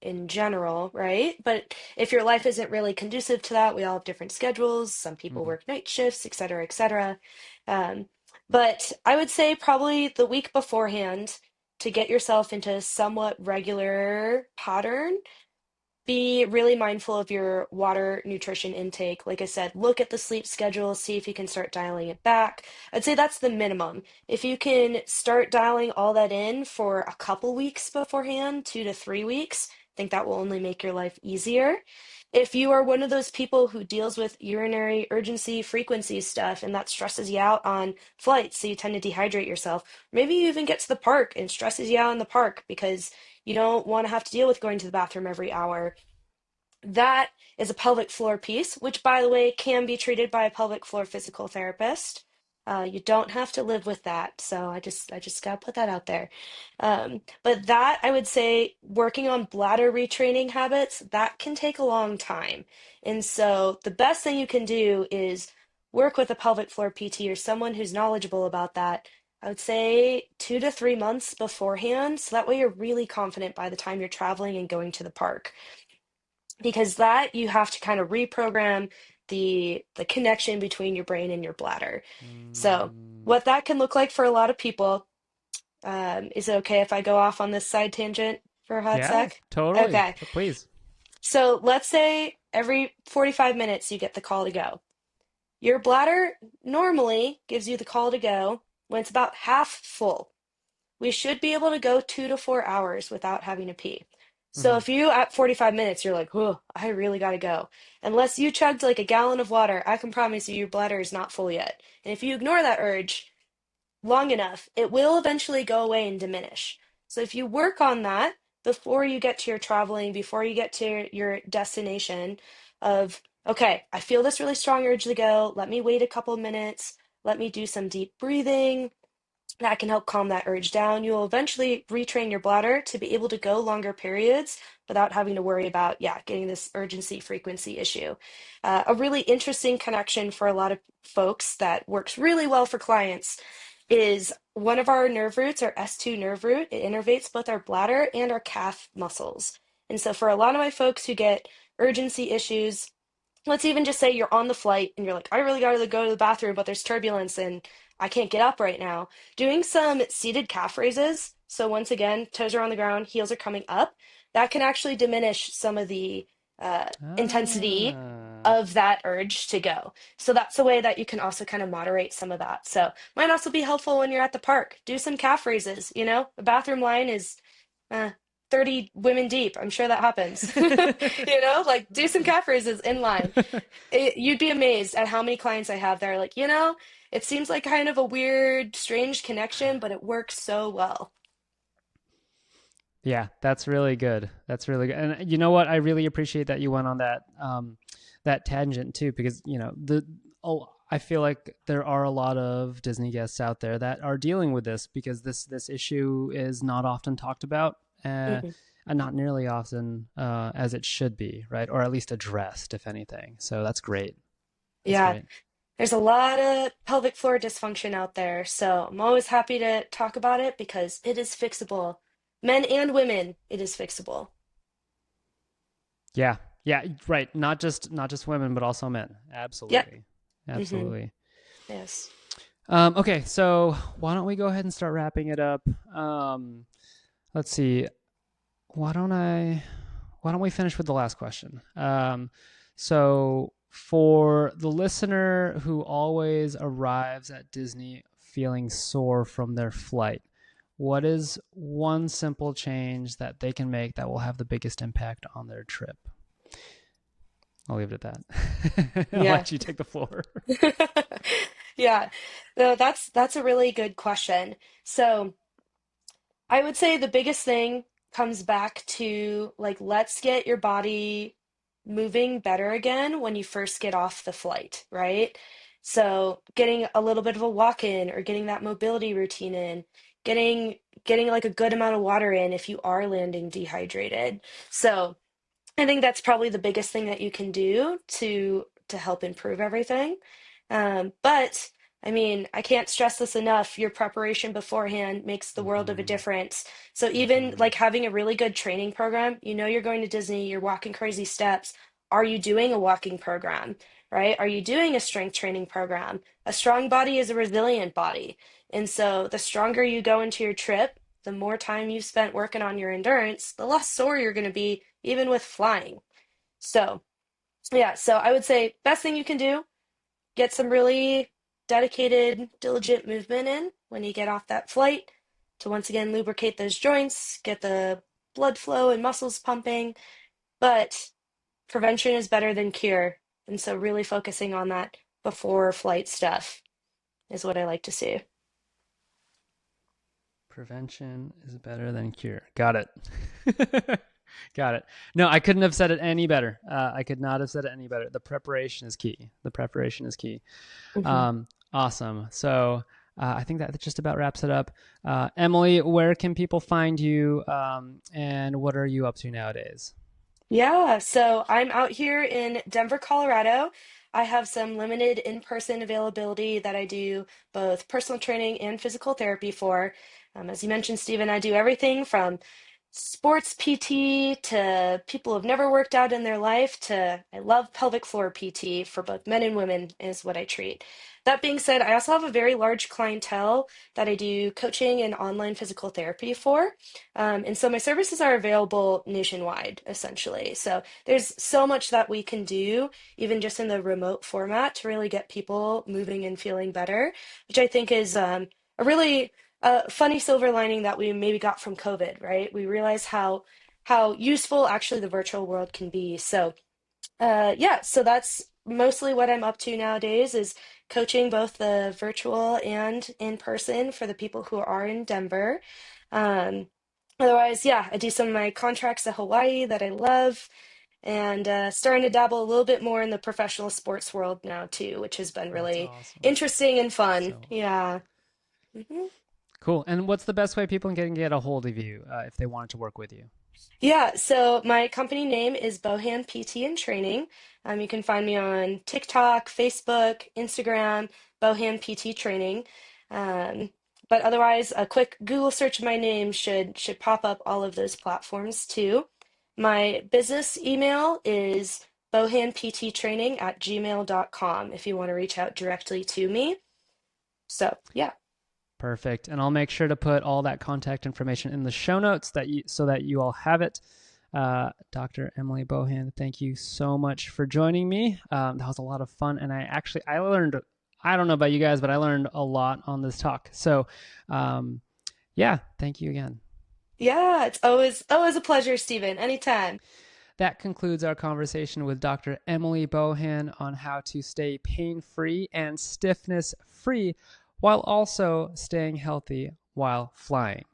in general, right? But if your life isn't really conducive to that, we all have different schedules. Some people Mm-hmm. work night shifts, et cetera, et cetera. Um, but I would say probably the week beforehand to get yourself into a somewhat regular pattern, be really mindful of your water nutrition intake. Like I said, look at the sleep schedule, see if you can start dialing it back. I'd say that's the minimum. If you can start dialing all that in for a couple weeks beforehand, 2 to 3 weeks, I think that will only make your life easier. If you are one of those people who deals with urinary urgency frequency stuff and that stresses you out on flights, so you tend to dehydrate yourself, maybe you even get to the park and stresses you out in the park because you don't want to have to deal with going to the bathroom every hour. That is a pelvic floor piece, which, by the way, can be treated by a pelvic floor physical therapist. You don't have to live with that, so I just gotta put that out there. But that I would say working on bladder retraining habits that can take a long time, and so the best thing you can do is work with a pelvic floor PT or someone who's knowledgeable about that. I would say 2 to 3 months beforehand, so that way you're really confident by the time you're traveling and going to the park because that you have to kind of reprogram the connection between your brain and your bladder. So Mm, what that can look like for a lot of people, is it okay if I go off on this side tangent for a hot yeah, sec? totally. Okay. Please. So let's say every 45 minutes you get the call to go. Your bladder normally gives you the call to go when it's about half full. We should be able to go 2 to 4 hours without having to pee. So Mm-hmm. if you at 45 minutes, you're like, oh, I really gotta go. Unless you chugged like a gallon of water, I can promise you your bladder is not full yet. And if you ignore that urge long enough, it will eventually go away and diminish. So if you work on that before you get to your traveling, before you get to your destination of, okay, I feel this really strong urge to go, let me wait a couple minutes, let me do some deep breathing, that can help calm that urge down. You'll eventually retrain your bladder to be able to go longer periods without having to worry about, yeah, getting this urgency frequency issue. A really interesting connection for a lot of folks that works really well for clients is one of our nerve roots, our S2 nerve root. It innervates both our bladder and our calf muscles. And so for a lot of my folks who get urgency issues, let's even just say you're on the flight and you're like, I really gotta go to the bathroom, but there's turbulence and I can't get up right now. Doing some seated calf raises, so once again, toes are on the ground, heels are coming up, that can actually diminish some of the intensity Ah. of that urge to go. So that's a way that you can also kind of moderate some of that. So might also be helpful when you're at the park. Do some calf raises, you know? The bathroom line is 30 women deep. I'm sure that happens. Like do some calf raises in line. You'd be amazed at how many clients I have that are like, it seems like kind of a weird, strange connection, but it works so well. Yeah, that's really good. That's really good. And you know what? I really appreciate that you went on that tangent too, because I feel like there are a lot of Disney guests out there that are dealing with this because this issue is not often talked about, Mhm. and not nearly often as it should be, right? Or at least addressed, if anything. So that's great. That's Yeah, great. there's a lot of pelvic floor dysfunction out there, so I'm always happy to talk about it because it is fixable. Men and women, it is fixable. Yeah, yeah, right. Not just women, but also men. Yep. Absolutely, Hmm. absolutely. Yes. Okay, so why don't we go ahead and start wrapping it up? Um, let's see. Why don't I? Why don't we finish with the last question? So for the listener who always arrives at Disney feeling sore from their flight, what is one simple change that they can make that will have the biggest impact on their trip? I'll leave it at that. I'll Yeah. let you take the floor. Yeah. No, that's a really good question. So I would say the biggest thing comes back to like let's get your body moving better again when you first get off the flight, right? So getting a little bit of a walk in or getting that mobility routine in, getting like a good amount of water in if you are landing dehydrated. So I think that's probably the biggest thing that you can do to help improve everything. But I mean, I can't stress this enough. Your preparation beforehand makes the world of a Mm-hmm. difference. So even Mm-hmm. like having a really good training program, you're going to Disney, you're walking crazy steps. Are you doing a walking program, right? Are you doing a strength training program? A strong body is a resilient body. And so the stronger you go into your trip, the more time you've spent working on your endurance, the less sore you're going to be, even with flying. So, yeah, so I would say best thing you can do, get some really dedicated, diligent movement in when you get off that flight to once again lubricate those joints, get the blood flow and muscles pumping. But prevention is better than cure. And so, really focusing on that before flight stuff is what I like to see. Prevention is better than cure. Got it. Got it. No, I couldn't have said it any better. I could not have said it any better. The preparation is key. The preparation is key. Mhm. Awesome. So I think that just about wraps it up. Emily, where can people find you, and what are you up to nowadays? Yeah, so I'm out here in Denver, Colorado. I have some limited in-person availability that I do both personal training and physical therapy for. As you mentioned, Stephen, I do everything from sports PT to people who've never worked out in their life to I love pelvic floor PT for both men and women is what I treat. That being said, I also have a very large clientele that I do coaching and online physical therapy for. And so my services are available nationwide, essentially. So there's so much that we can do, even just in the remote format, to really get people moving and feeling better, which I think is a really funny silver lining that we maybe got from COVID, right? We realize how useful actually the virtual world can be. So yeah, so that's mostly what I'm up to nowadays is coaching both the virtual and in person for the people who are in Denver. Um, Otherwise, yeah, I do some of my contracts at Hawaii that I love and starting to dabble a little bit more in the professional sports world now too, which has been That's really awesome. interesting and fun. So Yeah. Mhm. cool. And what's the best way people can get a hold of you if they wanted to work with you? Yeah, so my company name is Bohan PT and Training. You can find me on TikTok, Facebook, Instagram, Bohan PT Training. Um, but otherwise, a quick Google search of my name should pop up all of those platforms too. My business email is bohanpttraining@gmail.com if you want to reach out directly to me. So, yeah. Perfect. And I'll make sure to put all that contact information in the show notes so that you all have it. Dr. Emily Bohan, thank you so much for joining me. That was a lot of fun, and I learned. I don't know about you guys, but I learned a lot on this talk. So, yeah, thank you again. Yeah, it's always a pleasure, Stephen. Anytime. That concludes our conversation with Dr. Emily Bohan on how to stay pain-free and stiffness-free while also staying healthy while flying.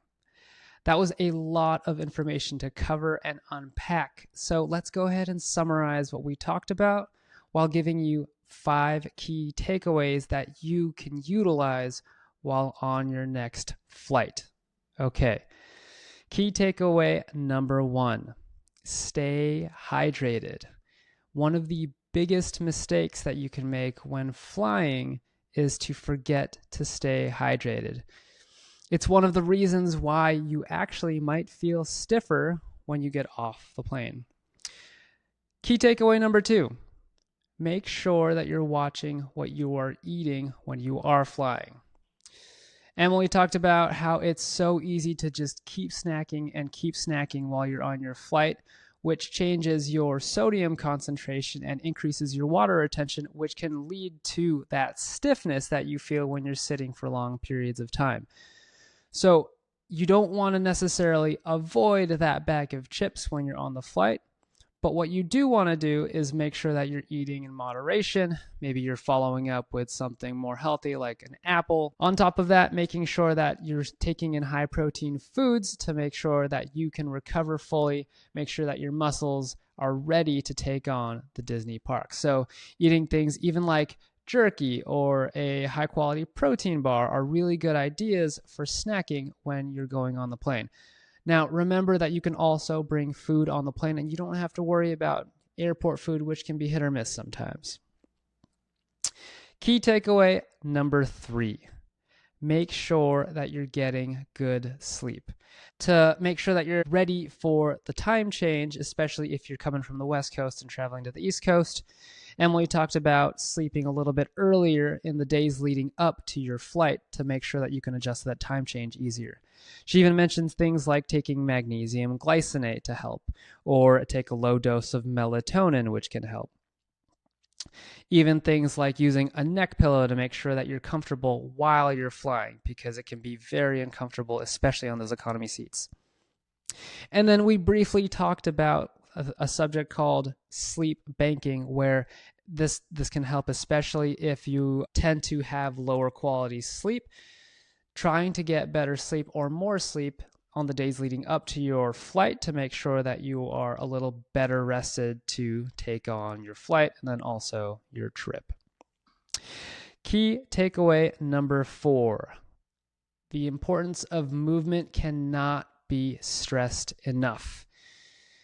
That was a lot of information to cover and unpack. So let's go ahead and summarize what we talked about while giving you 5 key takeaways that you can utilize while on your next flight. Okay, key takeaway number 1, stay hydrated. One of the biggest mistakes that you can make when flying is to forget to stay hydrated. It's one of the reasons why you actually might feel stiffer when you get off the plane. Key takeaway number 2, make sure that you're watching what you are eating when you are flying. Emily talked about how it's so easy to just keep snacking while you're on your flight, which changes your sodium concentration and increases your water retention, which can lead to that stiffness that you feel when you're sitting for long periods of time. So you don't want to necessarily avoid that bag of chips when you're on the flight. But what you do want to do is make sure that you're eating in moderation. Maybe you're following up with something more healthy like an apple. On top of that, making sure that you're taking in high protein foods to make sure that you can recover fully, make sure that your muscles are ready to take on the Disney park. So eating things even like jerky or a high quality protein bar are really good ideas for snacking when you're going on the plane. Now, remember that you can also bring food on the plane and you don't have to worry about airport food, which can be hit or miss sometimes. Key takeaway number 3, make sure that you're getting good sleep. To make sure that you're ready for the time change, especially if you're coming from the West Coast and traveling to the East Coast, Emily talked about sleeping a little bit earlier in the days leading up to your flight to make sure that you can adjust to that time change easier. She even mentions things like taking magnesium glycinate to help, or take a low dose of melatonin, which can help. Even things like using a neck pillow to make sure that you're comfortable while you're flying, because it can be very uncomfortable, especially on those economy seats. And then we briefly talked about a subject called sleep banking, where this can help, especially if you tend to have lower quality sleep. Trying to get better sleep or more sleep on the days leading up to your flight to make sure that you are a little better rested to take on your flight and then also your trip. Key takeaway number 4, the importance of movement cannot be stressed enough.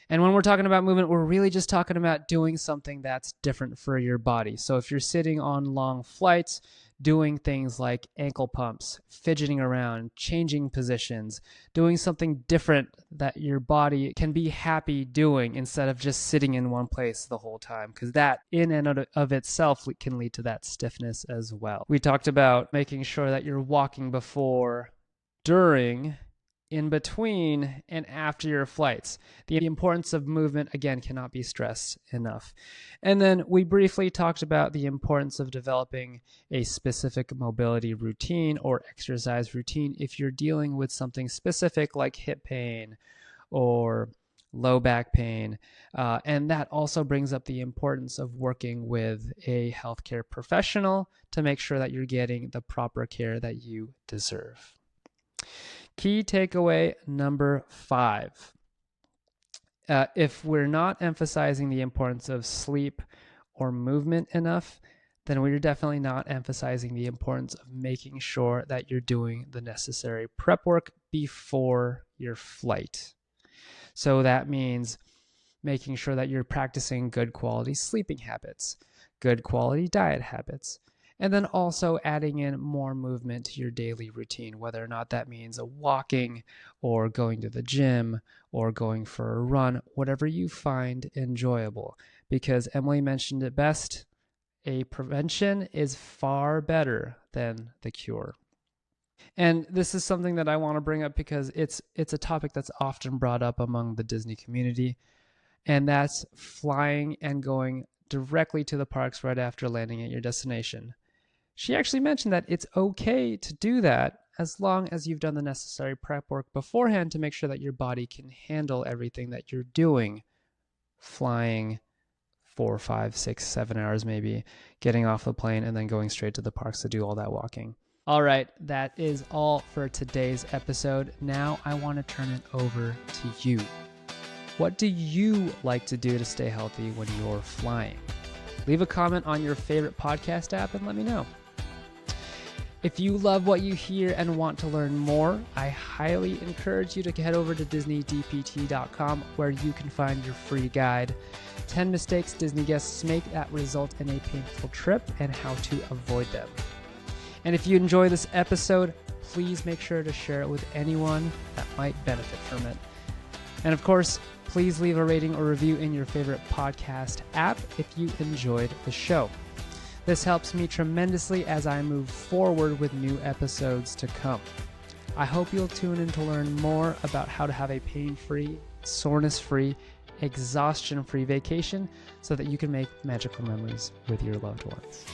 And when we're talking about movement, we're really just talking about doing something that's different for your body. So if you're sitting on long flights, doing things like ankle pumps, fidgeting around, changing positions, doing something different that your body can be happy doing instead of just sitting in one place the whole time, because that in and of itself can lead to that stiffness as well. We talked about making sure that you're walking before, during, in between, and after your flights. The importance of movement, again, cannot be stressed enough. And then we briefly talked about the importance of developing a specific mobility routine or exercise routine if you're dealing with something specific like hip pain or low back pain. And that also brings up the importance of working with a healthcare professional to make sure that you're getting the proper care that you deserve. Key takeaway number 5. If we're not emphasizing the importance of sleep or movement enough, then we're definitely not emphasizing the importance of making sure that you're doing the necessary prep work before your flight. So that means making sure that you're practicing good quality sleeping habits, good quality diet habits, and then also adding in more movement to your daily routine, whether or not that means walking or going to the gym or going for a run, whatever you find enjoyable. Because Emily mentioned it best, a prevention is far better than the cure. And this is something that I want to bring up because it's a topic that's often brought up among the Disney community, and that's flying and going directly to the parks right after landing at your destination. She actually mentioned that it's okay to do that as long as you've done the necessary prep work beforehand to make sure that your body can handle everything that you're doing. Flying 4, 5, 6, 7 hours maybe, getting off the plane, and then going straight to the parks to do all that walking. All right, that is all for today's episode. Now I want to turn it over to you. What do you like to do to stay healthy when you're flying? Leave a comment on your favorite podcast app and let me know. If you love what you hear and want to learn more, I highly encourage you to head over to DisneyDPT.com where you can find your free guide, 10 mistakes Disney guests make that result in a painful trip and how to avoid them. And if you enjoy this episode, please make sure to share it with anyone that might benefit from it. And of course, please leave a rating or review in your favorite podcast app if you enjoyed the show. This helps me tremendously as I move forward with new episodes to come. I hope you'll tune in to learn more about how to have a pain-free, soreness-free, exhaustion-free vacation so that you can make magical memories with your loved ones.